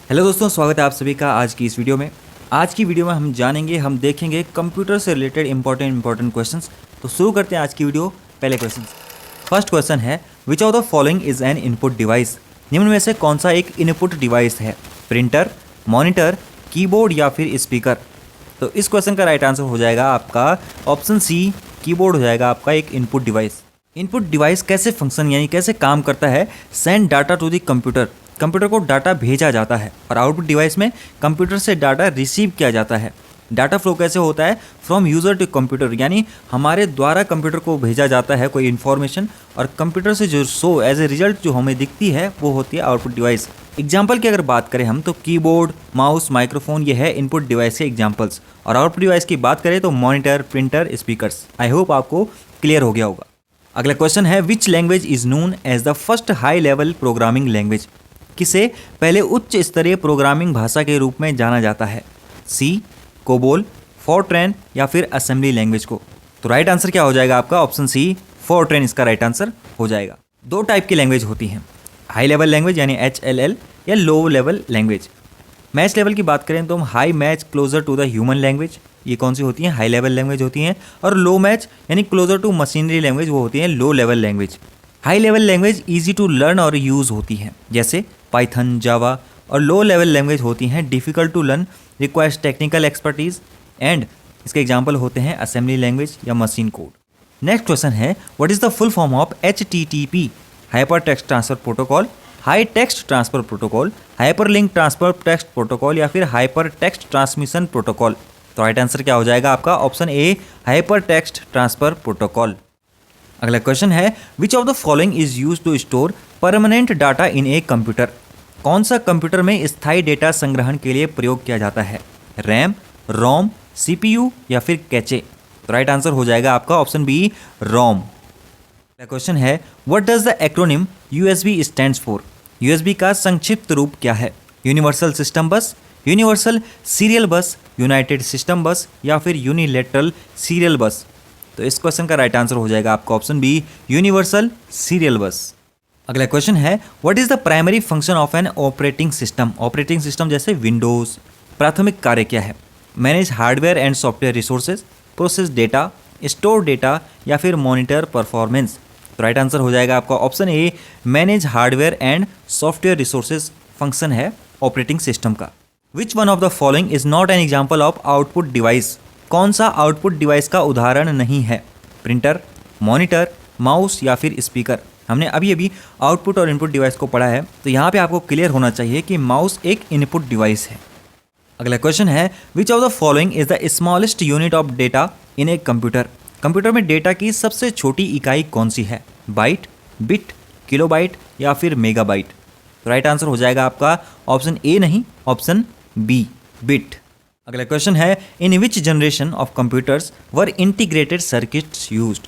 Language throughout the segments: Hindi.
हेलो दोस्तों, स्वागत है आप सभी का आज की इस वीडियो में। आज की वीडियो में हम देखेंगे कंप्यूटर से रिलेटेड इंपॉर्टेंट क्वेश्चंस। तो शुरू करते हैं आज की वीडियो। पहले क्वेश्चन, फर्स्ट क्वेश्चन है which of the following is N input device. निम्न में से कौन सा एक इनपुट डिवाइस है? प्रिंटर, मॉनिटर, कीबोर्ड या फिर स्पीकर। तो इस क्वेश्चन का राइट आंसर हो जाएगा आपका ऑप्शन सी, कीबोर्ड हो जाएगा आपका एक इनपुट डिवाइस। इनपुट डिवाइस कैसे फंक्शन यानी कैसे काम करता है? Send data to the computer, computer को डाटा भेजा जाता है, और आउटपुट डिवाइस में कंप्यूटर से डाटा रिसीव किया जाता है। डाटा फ्लो कैसे होता है? फ्रॉम यूज़र टू कंप्यूटर, यानी हमारे द्वारा कंप्यूटर को भेजा जाता है कोई इन्फॉर्मेशन, और कंप्यूटर से जो शो एज ए रिजल्ट जो हमें दिखती है वो होती है आउटपुट डिवाइस। एग्जाम्पल की अगर बात करें हम तो कीबोर्ड, माउस, माइक्रोफोन, ये है इनपुट डिवाइस के एग्जाम्पल्स। और आउटपुट डिवाइस की बात करें तो monitor, printer, speakers. I hope आपको क्लियर हो गया होगा। अगला क्वेश्चन है which language is known as the first high level programming language. किसे पहले उच्च स्तरीय प्रोग्रामिंग भाषा के रूप में जाना जाता है? सी, कोबोल, फोर्ट्रैन या फिर असेंबली लैंग्वेज को। तो राइट आंसर क्या हो जाएगा आपका? ऑप्शन सी, फोर्ट्रैन इसका राइट आंसर हो जाएगा। दो टाइप की लैंग्वेज होती हैं, हाई लेवल लैंग्वेज यानी HLL या low level language. Match level की बात करें तो हम high match closer to the human language, ये कौन सी होती हैं? हाई लेवल लैंग्वेज होती हैं। और लो मैच यानी क्लोजर टू मशीनरी लैंग्वेज, वो होती है low level language. High level language easy to learn और यूज़ होती हैं, जैसे पाइथन, जावा। और लो लेवल लैंग्वेज होती हैं difficult to learn, requires technical expertise, and इसके एग्जाम्पल होते हैं असेंबली लैंग्वेज या मशीन कोड। नेक्स्ट क्वेश्चन है what is the full form of HTTP, hyper text transfer protocol, high text transfer protocol, hyper link transfer text protocol या फिर हाइपर टेक्स्ट ट्रांसमिशन प्रोटोकॉल। तो राइट आंसर क्या हो जाएगा आपका? Option A, hyper text transfer protocol. अगला क्वेश्चन है which of the following is use to store permanent data in a computer. कौन सा कंप्यूटर में स्थायी डेटा संग्रहण के लिए प्रयोग किया जाता है? रैम, रोम, CPU या फिर कैचे। तो राइट आंसर हो जाएगा आपका ऑप्शन बी, रोम। अगला क्वेश्चन है what does the acronym USB stands for. USB का संक्षिप्त रूप क्या है? यूनिवर्सल सिस्टम बस, यूनिवर्सल सीरियल बस, यूनाइटेड सिस्टम बस या फिर यूनिलेटरल सीरियल बस। तो इस क्वेश्चन का राइट आंसर हो जाएगा आपका ऑप्शन बी, यूनिवर्सल सीरियल बस। अगला क्वेश्चन है what is the primary function of an operating system. Operating system जैसे विंडोज, प्राथमिक कार्य क्या है? Manage hardware and software resources, process data, store data या फिर मॉनिटर परफॉर्मेंस। तो राइट आंसर हो जाएगा आपका option A, manage hardware and software resources function है ऑपरेटिंग सिस्टम का। Which one of the following is not an example of output device. कौन सा आउटपुट डिवाइस का उदाहरण नहीं है? प्रिंटर, मॉनिटर, माउस या फिर स्पीकर। हमने अभी आउटपुट और इनपुट डिवाइस को पढ़ा है, तो यहाँ पे आपको क्लियर होना चाहिए कि माउस एक इनपुट डिवाइस है। अगला क्वेश्चन है which of the following is the smallest unit of data in a computer. Computer में डेटा की सबसे छोटी इकाई कौन सी है? बाइट, बिट, किलोबाइट या फिर मेगाबाइट। तो राइट आंसर हो जाएगा आपका ऑप्शन ए नहीं, ऑप्शन बी, बिट। अगला क्वेश्चन है in which generation of computers were integrated circuits used.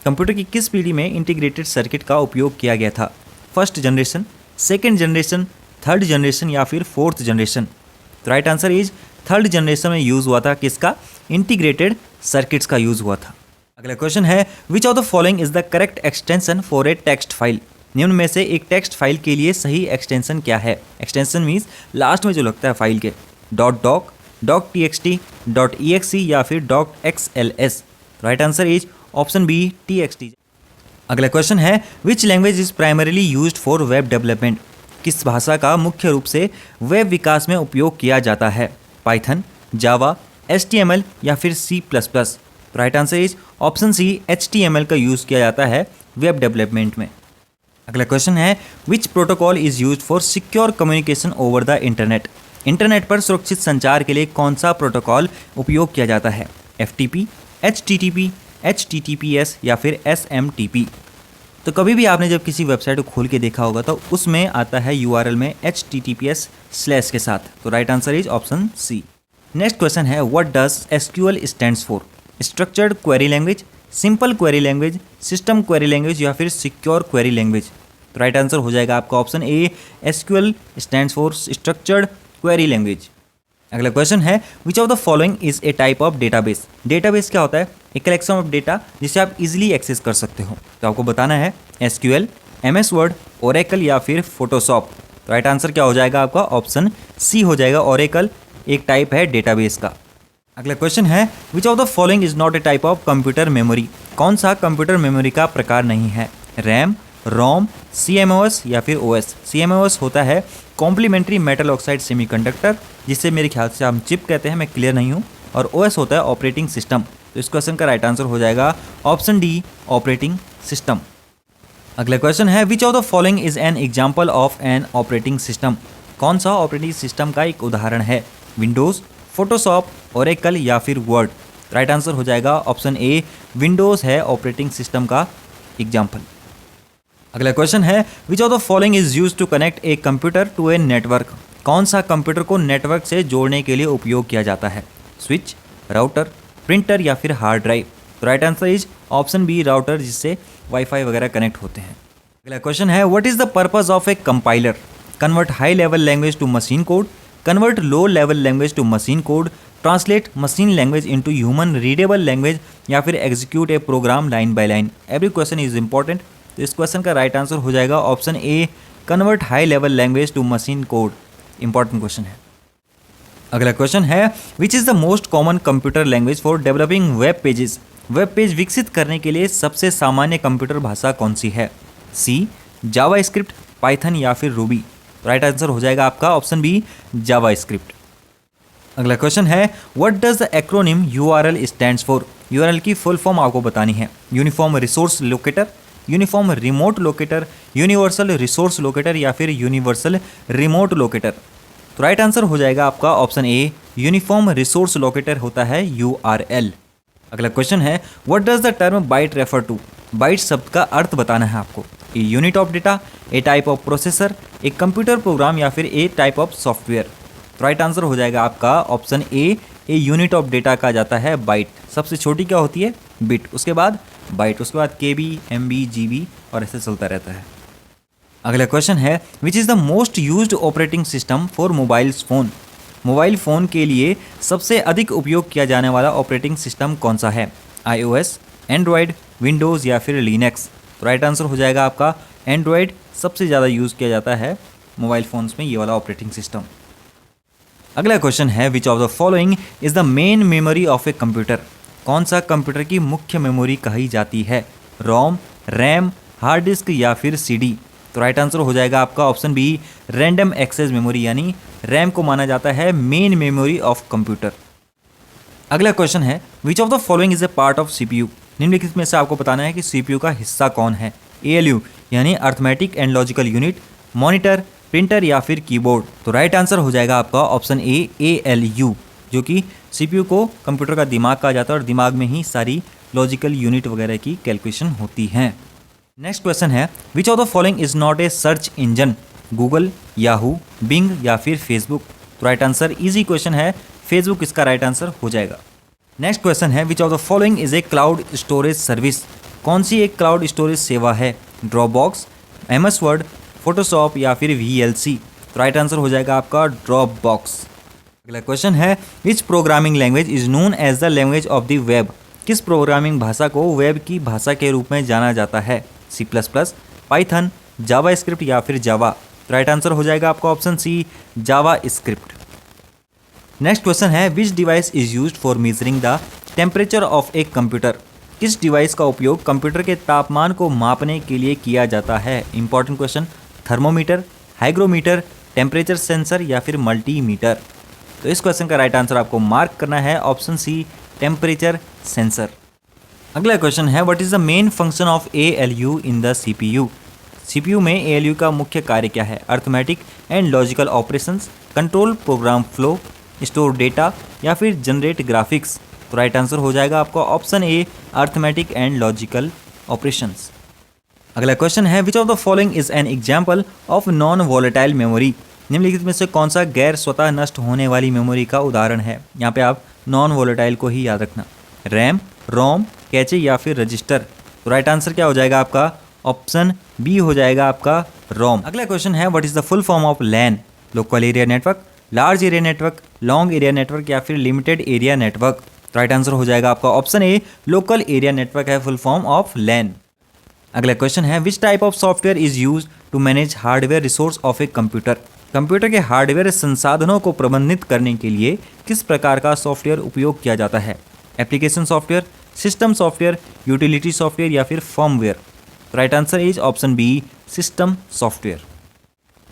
Computer की किस पीढ़ी में इंटीग्रेटेड सर्किट का उपयोग किया गया था? First generation, second generation, third generation या फिर फोर्थ जनरेशन। तो right answer is third generation में यूज़ हुआ था किसका? इंटीग्रेटेड सर्किट्स का यूज़ हुआ था। अगला क्वेश्चन है which of the following is the correct extension for a text file. निम्न में से एक टेक्स्ट फाइल के लिए सही एक्सटेंशन क्या है? एक्सटेंशन मीन्स लास्ट में जो लगता है फाइल के, .doc, .txt, .exe या फिर .xls। Right answer is option B, TXT। अगला क्वेश्चन है which language is primarily used for web development. किस भाषा का मुख्य रूप से वेब विकास में उपयोग किया जाता है? पाइथन, जावा, HTML या फिर C++। Right answer is option C, HTML का यूज़ किया जाता है वेब डेवलपमेंट में। अगला क्वेश्चन है which protocol is used for secure communication over the internet. Internet पर सुरक्षित संचार के लिए कौन सा प्रोटोकॉल उपयोग किया जाता है? FTP, HTTP, HTTPS या फिर SMTP। तो कभी भी आपने जब किसी वेबसाइट को खोल के देखा होगा तो उसमें आता है URL में HTTPS/ के साथ। तो right answer is option C. Next question है what does SQL stands for. Structured query language, simple query language, system query language या फिर सिक्योर क्वेरी लैंग्वेज। तो राइट आंसर हो जाएगा आपका option A, SQL stands for structured query language. अगला क्वेश्चन है which of the following is a type of database. Database क्या होता है? एक कलेक्शन ऑफ डेटा जिसे आप इजीली एक्सेस कर सकते हो। तो आपको बताना है SQL, MS वर्ड, ओरेकल या फिर फोटोशॉप। तो राइट आंसर क्या हो जाएगा आपका ऑप्शन सी हो जाएगा। ओरेकल एक टाइप है डेटाबेस का। अगला क्वेश्चन है which of the following is not a type of computer memory. कौन सा कंप्यूटर मेमोरी का प्रकार नहीं है? रैम, रोम, CMOS या फिर OS। CMOS होता है कॉम्प्लीमेंट्री मेटल ऑक्साइड सेमीकंडक्टर, जिससे मेरे ख्याल से हम चिप कहते हैं, मैं क्लियर नहीं हूँ। और OS होता है ऑपरेटिंग सिस्टम। तो इस क्वेश्चन का राइट आंसर हो जाएगा ऑप्शन डी ऑपरेटिंग सिस्टम। अगला क्वेश्चन है which of the following is an example of an operating system. कौन सा ऑपरेटिंग सिस्टम का एक उदाहरण है? विंडोज़, फोटोशॉप, ओरेकल या फिर वर्ड। राइट आंसर हो जाएगा ऑप्शन ए विंडोज़ है ऑपरेटिंग सिस्टम का एग्जाम्पल। अगला क्वेश्चन है which of the following is use to connect a computer to a network. कौन सा कंप्यूटर को नेटवर्क से जोड़ने के लिए उपयोग किया जाता है? स्विच, राउटर, प्रिंटर या फिर हार्ड ड्राइव। तो right answer is option B router, जिससे वाईफाई वगैरह कनेक्ट होते हैं। अगला क्वेश्चन है what is the purpose of a compiler? Convert high level language to machine code, convert low level language to machine code, translate machine language into human readable language या फिर execute a program line by line. Every question is important. तो इस क्वेश्चन का राइट आंसर हो जाएगा option A convert high level language to machine code. Important question है। अगला क्वेश्चन है which is the most common computer language for developing web pages. Web page विकसित करने के लिए सबसे सामान्य कंप्यूटर भाषा कौन सी है? सी जावा स्क्रिप्ट, पाइथन या फिर रूबी। राइट आंसर हो जाएगा आपका ऑप्शन बी जावा स्क्रिप्ट। अगला क्वेश्चन है what does the acronym URL stands for. URL की फुल फॉर्म आपको बतानी है। Uniform resource locator, uniform remote locator, universal resource locator या फिर यूनिवर्सल रिमोट लोकेटर। तो राइट आंसर हो जाएगा आपका option A uniform resource locator होता है URL। अगला क्वेश्चन है what does the term byte refer to. Byte शब्द का अर्थ बताना है आपको। A unit of data, A type of processor, एक कंप्यूटर प्रोग्राम या फिर ए टाइप ऑफ सॉफ्टवेयर। तो राइट आंसर हो जाएगा आपका option a unit of data कहा जाता है बाइट। सबसे छोटी क्या होती है? बिट, उसके बाद बाइट, उसके बाद KB, MB, GB और ऐसे चलता रहता है। अगला क्वेश्चन है which is the most used operating system for mobile phone. Mobile phone के लिए सबसे अधिक उपयोग किया जाने वाला ऑपरेटिंग सिस्टम कौन सा है? iOS, एंड्रॉयड, विंडोज़ या फिर लिनक्स। तो राइट आंसर हो जाएगा आपका एंड्रॉयड सबसे ज़्यादा यूज़ किया जाता है मोबाइल फ़ोन्स में ये वाला ऑपरेटिंग सिस्टम। अगला क्वेश्चन है which of the following is the main memory of a computer. कौन सा कंप्यूटर की मुख्य मेमोरी कही जाती है? रोम, रैम, हार्ड डिस्क या फिर CD। तो राइट आंसर हो जाएगा आपका option B random access memory, यानी रैम को माना जाता है मेन मेमोरी ऑफ कंप्यूटर। अगला क्वेश्चन है which of the following is a part of CPU। निम्नलिखित में से आपको बताना है कि CPU का हिस्सा कौन है? ALU यानी arithmetic and logical unit, monitor, printer या फिर कीबोर्ड। तो राइट आंसर हो जाएगा आपका ऑप्शन ए ALU, जो कि CPU को कंप्यूटर का दिमाग कहा जाता है और दिमाग में ही सारी लॉजिकल यूनिट वगैरह की कैलकुलेशन होती हैं। नेक्स्ट क्वेश्चन है which of the following is not a search engine. Google, Yahoo, Bing या फिर फेसबुक। तो राइट आंसर इजी क्वेश्चन है, फेसबुक इसका राइट आंसर हो जाएगा। नेक्स्ट क्वेश्चन है which of the following is a cloud storage service. कौन सी एक क्लाउड स्टोरेज सेवा है? ड्रॉपबॉक्स, MS वर्ड, फोटोशॉप या फिर VLC। तो राइट आंसर हो जाएगा आपका ड्रॉपबॉक्स। अगला क्वेश्चन है which programming language is known as the language of the web. किस प्रोग्रामिंग भाषा को वेब की भाषा के रूप में जाना जाता है? C++, पाइथन, जावा स्क्रिप्ट या फिर जावा। राइट आंसर हो जाएगा आपका ऑप्शन सी जावा स्क्रिप्ट। नेक्स्ट क्वेश्चन है विच device is used for measuring the temperature of a computer. किस डिवाइस का उपयोग कंप्यूटर के तापमान को मापने के लिए किया जाता है? Important question. Thermometer, hygrometer, temperature sensor या फिर मल्टीमीटर। तो इस क्वेश्चन का राइट आंसर आपको मार्क करना है ऑप्शन सी टेम्परेचर सेंसर। अगला क्वेश्चन है what is the main function of ALU in the CPU। CPU में ALU का मुख्य कार्य क्या है? Arithmetic and logical operations, control program flow, store data या फिर जनरेट ग्राफिक्स। तो राइट आंसर हो जाएगा आपका option A arithmetic and logical operations. अगला क्वेश्चन है which of the following is an example of non volatile memory. निम्नलिखित में से कौन सा गैर स्वतः नष्ट होने वाली मेमोरी का उदाहरण है? यहाँ पे आप नॉन वॉलेटाइल को ही याद रखना। रैम, रोम, कैचे या फिर रजिस्टर। तो राइट आंसर क्या हो जाएगा आपका? ऑप्शन बी हो जाएगा आपका रोम। अगला क्वेश्चन है what is the full form of LAN। Local area network, large area network, long area network या फिर लिमिटेड एरिया नेटवर्क। तो राइट आंसर हो जाएगा आपका option A local area network है फुल फॉर्म ऑफ LAN। अगला क्वेश्चन है which type of software is use to manage hardware resource of a computer. Computer के हार्डवेयर संसाधनों को प्रबंधित करने के लिए किस प्रकार का सॉफ्टवेयर उपयोग किया जाता है? Application software, system software, utility software या फिर firmware? Right answer is option B, system software.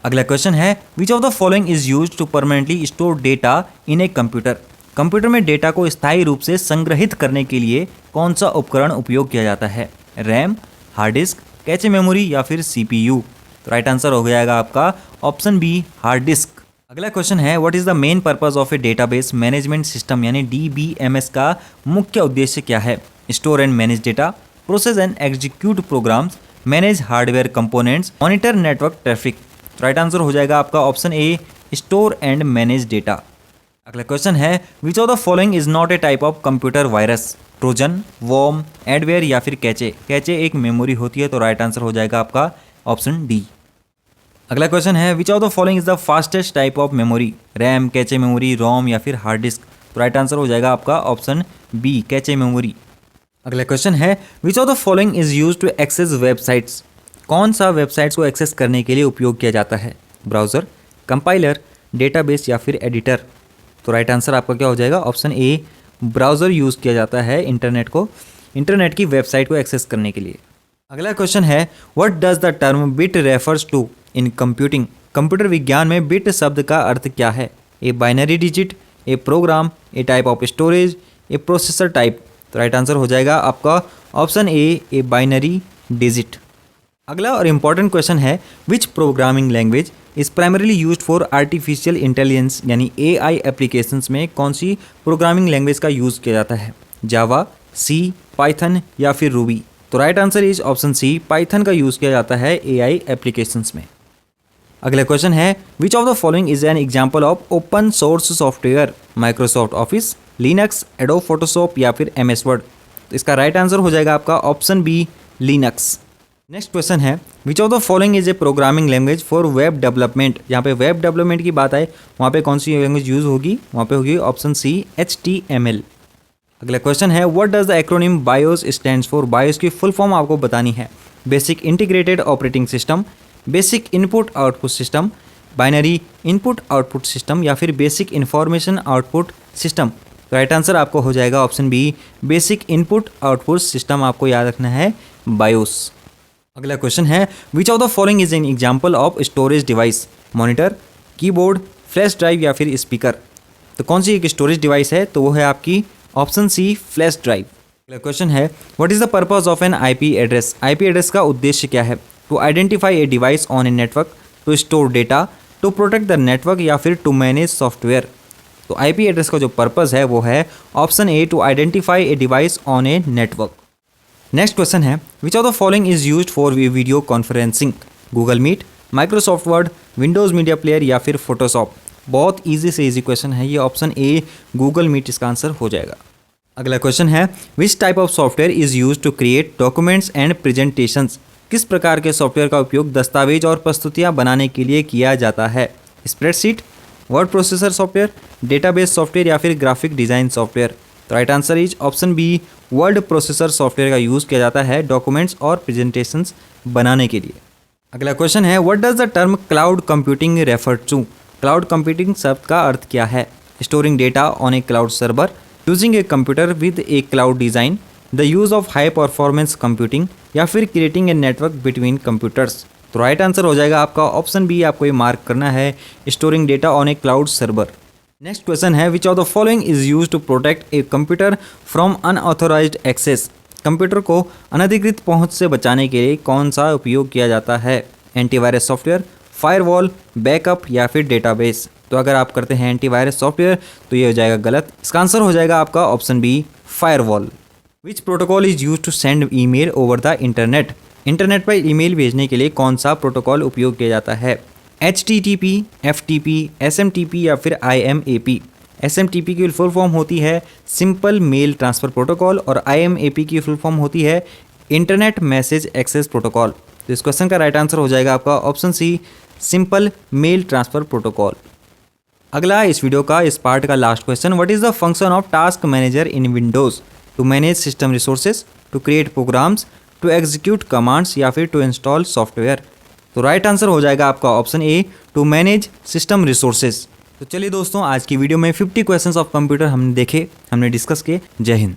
अगला क्वेश्चन है, which of the following is used to permanently store data in a computer? Computer में डेटा को स्थायी रूप से संग्रहित करने के लिए कौन सा उपकरण उपयोग किया जाता है? RAM, hard disk, cache memory या फिर सीपीयू? तो राइट आंसर हो जाएगा आपका ऑप्शन बी, हार्ड डिस्क। अगला क्वेश्चन है, what is the main purpose of a database management system यानी डीबीएमएस का मुख्य उद्देश्य क्या है? Store and manage data, process and execute programs, manage hardware components, monitor network traffic? Right answer हो जाएगा आपका option A, store and manage data. अगला क्वेश्चन है, which of the following is not a type of computer virus? Trojan, worm, adware या फिर कैचे? कैचे एक मेमोरी होती है, तो राइट आंसर हो जाएगा आपका ऑप्शन डी। अगला क्वेश्चन है, which of the following is the fastest type of memory? RAM, cache memory, ROM या फिर हार्ड डिस्क? तो राइट आंसर हो जाएगा आपका ऑप्शन बी, कैचे मेमोरी। अगला क्वेश्चन है, which of the following is use to access websites? कौन सा वेबसाइट्स को एक्सेस करने के लिए उपयोग किया जाता है? ब्राउज़र, कंपाइलर, डेटाबेस या फिर एडिटर? तो राइट आंसर आपका क्या हो जाएगा? ऑप्शन ए, ब्राउज़र यूज़ किया जाता है इंटरनेट की वेबसाइट को एक्सेस करने के लिए। अगला क्वेश्चन है, what does the term bit refers to in computing? Computer विज्ञान में बिट शब्द का अर्थ क्या है? A binary digit, a program, a type of storage, a processor type? तो राइट आंसर हो जाएगा आपका ऑप्शन ए बाइनरी डिजिट। अगला और इम्पॉर्टेंट क्वेश्चन है, which programming language is primarily used for artificial intelligence यानी एआई एप्लीकेशंस में कौन सी प्रोग्रामिंग लैंग्वेज का यूज़ किया जाता है? जावा, सी, पाइथन या फिर रूबी? तो right answer is option C, Python का यूज़ किया जाता है एआई एप्लीकेशंस में। अगला क्वेश्चन है, which of the following is an example of open source software? Microsoft Office, Linux, Adobe Photoshop या फिर एमएस वर्ड? तो इसका राइट आंसर हो जाएगा आपका option B, Linux. Next question है, which of the following is a programming language for web development? यहाँ पे वेब डेवलपमेंट की बात आए वहाँ पे कौन सी लैंग्वेज यूज़ होगी? वहाँ पे होगी ऑप्शन सी, HTML। अगला क्वेश्चन है, what does the acronym BIOS stands for? BIOS की फुल फॉर्म आपको बतानी है। Basic integrated operating system, basic input output system, binary input output system या फिर basic information output system? Right answer आपको हो जाएगा option B, basic input output system आपको याद रखना है, बायोस। अगला क्वेश्चन है, which of the following is an example of storage device? Monitor, keyboard, flash drive या फिर स्पीकर? तो कौन सी एक स्टोरेज डिवाइस है? तो वो है आपकी ऑप्शन सी, फ्लैश ड्राइव। अगला क्वेश्चन है, what is the purpose of an IP address? IP address का उद्देश्य क्या है? To identify a device on a network, to store data, to protect the network या फिर टू मैनेज सॉफ्टवेयर? तो आईपी एड्रेस का जो पर्पस है वो है option A, to identify a device on a network. Next question है, which of the following is used for video conferencing? Google Meet, Microsoft Word, Windows Media Player या फिर फोटोशॉप? बहुत ईजी से ईजी क्वेश्चन है ये, ऑप्शन ए, गूगल मीट इसका आंसर हो जाएगा। अगला क्वेश्चन है, which type of software is used to create documents and presentations? किस प्रकार के सॉफ्टवेयर का उपयोग दस्तावेज और प्रस्तुतियाँ बनाने के लिए किया जाता है? Spreadsheet, word processor software, database software या फिर ग्राफिक डिज़ाइन सॉफ्टवेयर? तो right answer is option B, word processor software का यूज़ किया जाता है डॉक्यूमेंट्स और प्रेजेंटेशंस बनाने के लिए। अगला क्वेश्चन है, what does the term cloud computing refer to? Cloud computing शब्द का अर्थ क्या है? Storing data on a cloud server, using a computer with a cloud design, the use of high performance computing या फिर creating a network between computers? तो राइट आंसर हो जाएगा आपका ऑप्शन बी, आपको ये मार्क करना है, storing data on a cloud server. Next question है, which of the following is use to protect a computer from unauthorized access? Computer को अनधिकृत पहुंच से बचाने के लिए कौन सा उपयोग किया जाता है? एंटीवायरस सॉफ्टवेयर, फायरवॉल, बैकअप या फिर डेटाबेस? तो अगर आप करते हैं एंटीवायरस सॉफ्टवेयर तो ये हो जाएगा गलत, इसका आंसर हो जाएगा आपका option B, firewall. Which protocol is use to send email over the internet? Internet पर ईमेल भेजने के लिए कौन सा प्रोटोकॉल उपयोग किया जाता है? HTTP, FTP, SMTP या फिर IMAP? SMTP की फुल फॉर्म होती है सिंपल मेल ट्रांसफ़र प्रोटोकॉल और IMAP की फुल फॉर्म होती है इंटरनेट मैसेज एक्सेस प्रोटोकॉल। तो इस क्वेश्चन का राइट आंसर हो जाएगा आपका option C, simple mail transfer protocol. अगला इस वीडियो का इस पार्ट का last question, what is the function of task manager in Windows? To manage system resources, to create programs, to execute commands या फिर टू इंस्टॉल सॉफ्टवेयर? तो राइट आंसर हो जाएगा आपका option A, to manage system resources. तो चलिए दोस्तों, आज की वीडियो में 50 क्वेश्चंस ऑफ कंप्यूटर हमने देखे, हमने डिस्कस किए। जय हिंद।